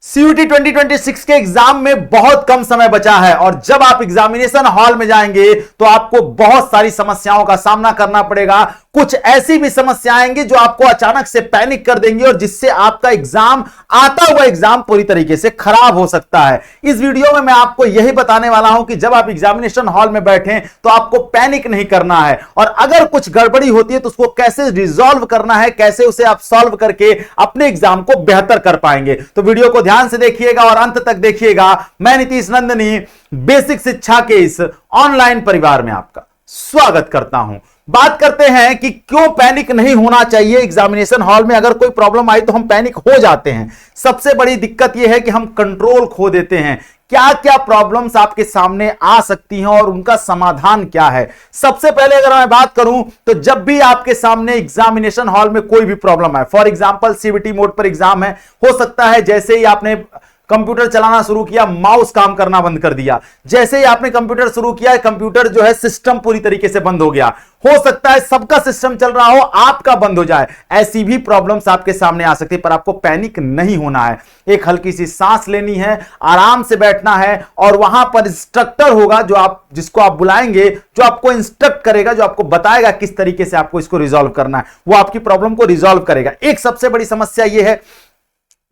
CUT 2026 के exam में बहुत कम समय बचा है और जब आप एग्जामिनेशन हॉल में जाएंगे तो आपको बहुत सारी समस्याओं का सामना करना पड़ेगा। कुछ ऐसी भी समस्याएं आएंगी जो आपको अचानक से पैनिक कर देंगी और जिससे आपका एग्जाम आता हुआ एग्जाम पूरी तरीके से खराब हो सकता है। इस वीडियो में मैं आपको यही बताने वाला हूं कि जब आप एग्जामिनेशन हॉल में बैठें तो आपको पैनिक नहीं करना है और अगर कुछ गड़बड़ी होती है तो उसको कैसे रिजॉल्व करना है, कैसे उसे आप सॉल्व करके अपने एग्जाम को बेहतर कर पाएंगे। तो वीडियो को ध्यान से देखिएगा और अंत तक देखिएगा। मैं नीतीश नंदनी बेसिक शिक्षा के इस ऑनलाइन परिवार में आपका स्वागत करता हूं। बात करते हैं कि क्यों पैनिक नहीं होना चाहिए एग्जामिनेशन हॉल में। अगर कोई प्रॉब्लम आई तो हम पैनिक हो जाते हैं। सबसे बड़ी दिक्कत यह है कि हम कंट्रोल खो देते हैं। क्या क्या प्रॉब्लम्स आपके सामने आ सकती हैं और उनका समाधान क्या है। सबसे पहले अगर मैं बात करूं तो जब भी आपके सामने एग्जामिनेशन हॉल में कोई भी प्रॉब्लम है, फॉर एग्जांपल सीबीटी मोड पर एग्जाम है, हो सकता है जैसे ही आपने कंप्यूटर चलाना शुरू किया माउस काम करना बंद कर दिया, जैसे ही आपने कंप्यूटर शुरू किया कंप्यूटर जो है सिस्टम पूरी तरीके से बंद हो गया, हो सकता है सबका सिस्टम चल रहा हो आपका बंद हो जाए। ऐसी भी प्रॉब्लम्स आपके सामने आ सकती है, पर आपको पैनिक नहीं होना है। एक हल्की सी सांस लेनी है, आराम से बैठना है और वहां पर इंस्ट्रक्टर होगा जिसको आप बुलाएंगे, जो आपको इंस्ट्रक्ट करेगा, जो आपको बताएगा किस तरीके से आपको इसको रिजॉल्व करना है। वो आपकी प्रॉब्लम को रिजॉल्व करेगा। एक सबसे बड़ी समस्या यह है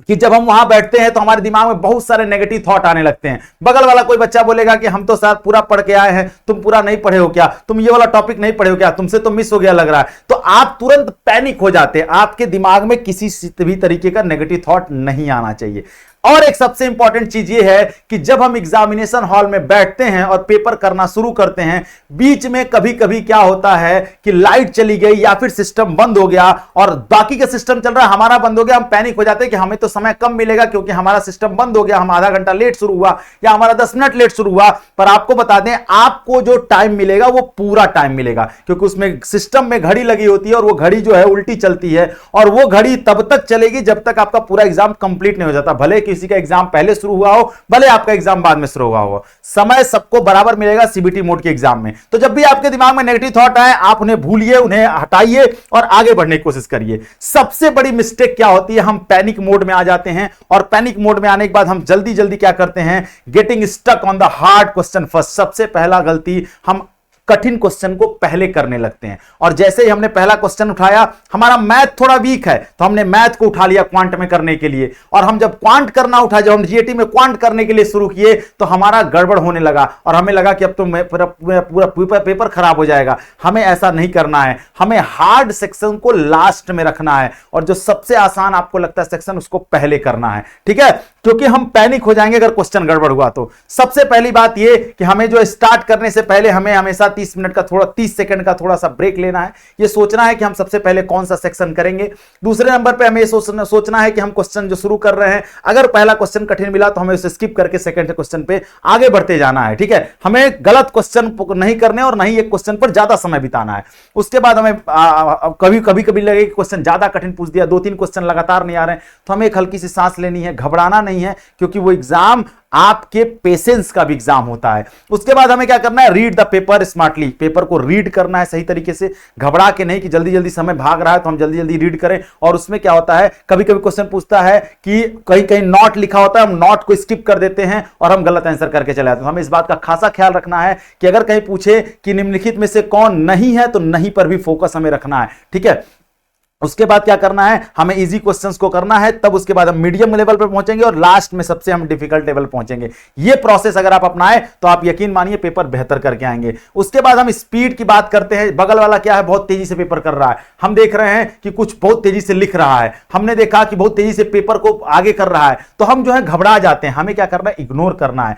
कि जब हम वहां बैठते हैं तो हमारे दिमाग में बहुत सारे नेगेटिव थॉट आने लगते हैं। बगल वाला कोई बच्चा बोलेगा कि हम तो सर पूरा पढ़ के आए हैं, तुम पूरा नहीं पढ़े हो क्या, तुम ये वाला टॉपिक नहीं पढ़े हो क्या, तुमसे तो मिस हो गया लग रहा है। तो आप तुरंत पैनिक हो जाते हैं। आपके दिमाग में किसी भी तरीके का नेगेटिव थॉट नहीं आना चाहिए। और एक सबसे इंपॉर्टेंट चीज ये है कि जब हम एग्जामिनेशन हॉल में बैठते हैं और पेपर करना शुरू करते हैं, बीच में कभी कभी क्या होता है कि लाइट चली गई या फिर सिस्टम बंद हो गया और बाकी का सिस्टम चल रहा है, हमारा बंद हो गया। हम पैनिक हो जाते हैं कि हमें तो समय कम मिलेगा क्योंकि हमारा सिस्टम बंद हो गया, हम आधा घंटा लेट शुरू हुआ या हमारा 10 मिनट लेट शुरू हुआ। पर आपको बता दें, आपको जो टाइम मिलेगा वो पूरा टाइम मिलेगा, क्योंकि उसमें सिस्टम में घड़ी लगी होती है और वो घड़ी जो है उल्टी चलती है और वो घड़ी तब तक चलेगी जब तक आपका पूरा एग्जाम कंप्लीट नहीं हो जाता। भले किसी का एग्जाम पहले शुरू हुआ हो, भले आपका एग्जाम बाद में शुरू हुआ हो, समय सबको बराबर मिलेगा सीबीटी मोड के एग्जाम में। तो जब भी आपके दिमाग में नेगेटिव थॉट आए, आप उन्हें भूलिए, उन्हें हटाइए और आगे बढ़ने की कोशिश करिए। सबसे बड़ी मिस्टेक क्या होती है, हम पैनिक मोड में आ जाते हैं और पैनिक मोड में आने के बाद हम जल्दी जल्दी क्या करते हैं, getting stuck on the hard question first. सबसे पहला गलती, हम कठिन क्वेश्चन को पहले करने लगते हैं और जैसे ही हमने पहला क्वेश्चन उठाया, हमारा मैथ थोड़ा वीक है तो हमने मैथ को उठा लिया क्वांट में करने के लिए, और हम जब क्वांट करना उठा, जब हम जीएटी में क्वांट करने के लिए शुरू किए तो हमारा गड़बड़ होने लगा और हमें लगा कि अब तो पूरा पेपर खराब हो जाएगा। हमें ऐसा नहीं करना है, हमें हार्ड सेक्शन को लास्ट में रखना है और जो सबसे आसान आपको लगता है सेक्शन उसको पहले करना है, ठीक है, क्योंकि हम पैनिक हो जाएंगे अगर क्वेश्चन गड़बड़ हुआ तो। सबसे पहली बात यह कि हमें जो स्टार्ट करने से पहले हमें हमेशा 30 मिनट का 30 सेकंड का थोड़ा सा ब्रेक लेना है। यह सोचना है कि हम सबसे पहले कौन सा सेक्शन करेंगे। दूसरे नंबर पे हमें सोचना है कि हम क्वेश्चन जो शुरू कर रहे हैं, अगर पहला क्वेश्चन कठिन मिला तो हमें उसे स्किप करके सेकंड क्वेश्चन पे आगे बढ़ते जाना है, ठीक है। हमें गलत क्वेश्चन नहीं करने और नहीं एक क्वेश्चन पर ज्यादा समय बिताना है। उसके बाद हमें कभी लगे कि क्वेश्चन ज्यादा कठिन पूछ दिया, 2-3 क्वेश्चन लगातार नहीं आ रहे हैं, तो हमें एक हल्की सी सांस लेनी है, घबराना नहीं है, क्योंकि वो एग्जाम आपके पेशेंस का भी एग्जाम होता है। उसके बाद हमें क्या करना है, read the paper smartly. Paper को रीड करना है सही तरीके से, घबरा के नहीं कि जल्दी जल्दी समय भाग रहा है तो हम जल्दी जल्दी रीड करें। और उसमें क्या होता है, कभी कभी क्वेश्चन पूछता है कि कहीं कहीं नॉट लिखा होता है, हम नॉट को स्किप कर देते हैं और हम गलत आंसर करके चले जाते हैं। हमें इस बात का खासा ख्याल रखना है कि अगर कहीं पूछे कि निम्नलिखित में से कौन नहीं है, तो नहीं पर भी फोकस हमें रखना है, ठीक है। उसके बाद क्या करना है, हमें इजी क्वेश्चंस को करना है, तब उसके बाद हम मीडियम लेवल पर पहुंचेंगे और लास्ट में सबसे हम डिफिकल्ट लेवल पहुंचेंगे। ये प्रोसेस अगर आप अपनाएं तो आप यकीन मानिए पेपर बेहतर करके आएंगे। उसके बाद हम स्पीड की बात करते हैं। बगल वाला क्या है, बहुत तेजी से पेपर कर रहा है, हम देख रहे हैं कि कुछ बहुत तेजी से लिख रहा है, हमने देखा कि बहुत तेजी से पेपर को आगे कर रहा है, तो हम जो है घबरा जाते हैं। हमें क्या करना है, इग्नोर करना है।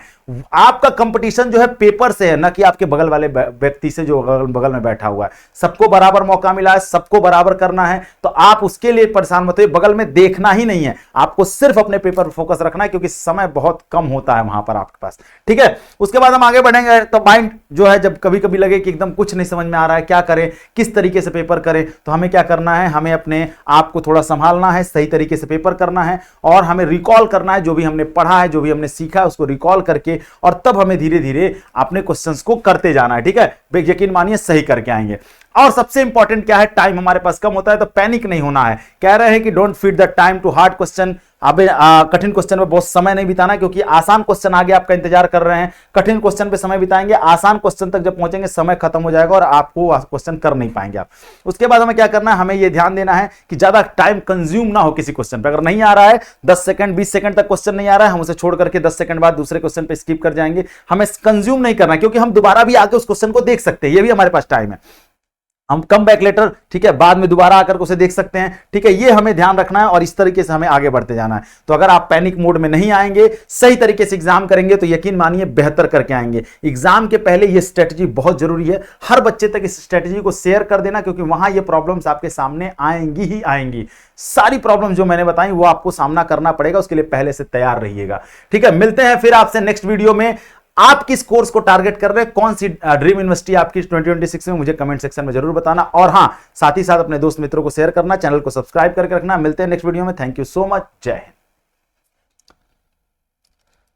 आपका कंपटीशन जो है पेपर से है, ना कि आपके बगल वाले व्यक्ति से जो बगल में बैठा हुआ है। सबको बराबर मौका मिला है, सबको बराबर करना है, तो आप उसके लिए परेशान मत होइए। बगल में देखना ही नहीं है, आपको सिर्फ अपने पेपर पर फोकस रखना है, क्योंकि समय बहुत कम होता है वहां पर आपके पास, ठीक है। उसके बाद हम आगे बढ़ेंगे। तो माइंड जो है, जब कभी कभी लगे कि एकदम कुछ नहीं समझ में आ रहा है, क्या करें, किस तरीके से पेपर करें, तो हमें क्या करना है, हमें अपने आप को थोड़ा संभालना है, सही तरीके से पेपर करना है और हमें रिकॉल करना है। जो भी हमने पढ़ा है, जो भी हमने सीखा है, उसको रिकॉल करके और तब हमें धीरे धीरे अपने क्वेश्चंस को करते जाना है, ठीक है। यकीन मानिए सही करके आएंगे। और सबसे इंपॉर्टेंट क्या है, टाइम हमारे पास कम होता है तो पैनिक नहीं होना है। कह रहे हैं कि don't feed the time to hard question. अब कठिन क्वेश्चन पे बहुत समय नहीं बिताना, क्योंकि आसान क्वेश्चन आगे आपका इंतजार कर रहे हैं। कठिन क्वेश्चन पे समय बिताएंगे, आसान क्वेश्चन तक जब पहुंचेंगे समय खत्म हो जाएगा और आपको क्वेश्चन कर नहीं पाएंगे आप। उसके बाद हमें क्या करना है, हमें यह ध्यान देना है कि ज्यादा टाइम कंज्यूम ना हो किसी क्वेश्चन पे। अगर नहीं आ रहा है 10 सेकंड 20 सेकंड तक क्वेश्चन नहीं आ रहा है, हम उसे छोड़ करके 10 सेकंड बाद दूसरे क्वेश्चन पे स्किप कर जाएंगे। हमें कंज्यूम नहीं करना, क्योंकि हम दोबारा भी आके उस क्वेश्चन को देख सकते हैं, ये भी हमारे पास टाइम है। हम कम बैक लेटर, ठीक है, बाद में दोबारा आकर उसे देख सकते हैं, ठीक है। ये हमें ध्यान रखना है और इस तरीके से हमें आगे बढ़ते जाना है। तो अगर आप पैनिक मोड में नहीं आएंगे, सही तरीके से एग्जाम करेंगे तो यकीन मानिए बेहतर करके आएंगे। एग्जाम के पहले ये स्ट्रेटजी बहुत जरूरी है, हर बच्चे तक इस स्ट्रेटजी को शेयर कर देना, क्योंकि वहां ये प्रॉब्लम्स आपके सामने आएंगी ही आएंगी। सारी प्रॉब्लम जो मैंने बताई वो आपको सामना करना पड़ेगा, उसके लिए पहले से तैयार रहिएगा, ठीक है। मिलते हैं फिर आपसे नेक्स्ट वीडियो में। आप किस कोर्स को टारगेट कर रहे हैं, कौन सी ड्रीम यूनिवर्सिटी आपकी 2026 में, मुझे कमेंट सेक्शन में जरूर बताना। और हां, साथ ही साथ अपने दोस्त मित्रों को शेयर करना, चैनल को सब्सक्राइब करके रखना। मिलते हैं नेक्स्ट वीडियो में। थैंक यू सो मच, जय हिंद।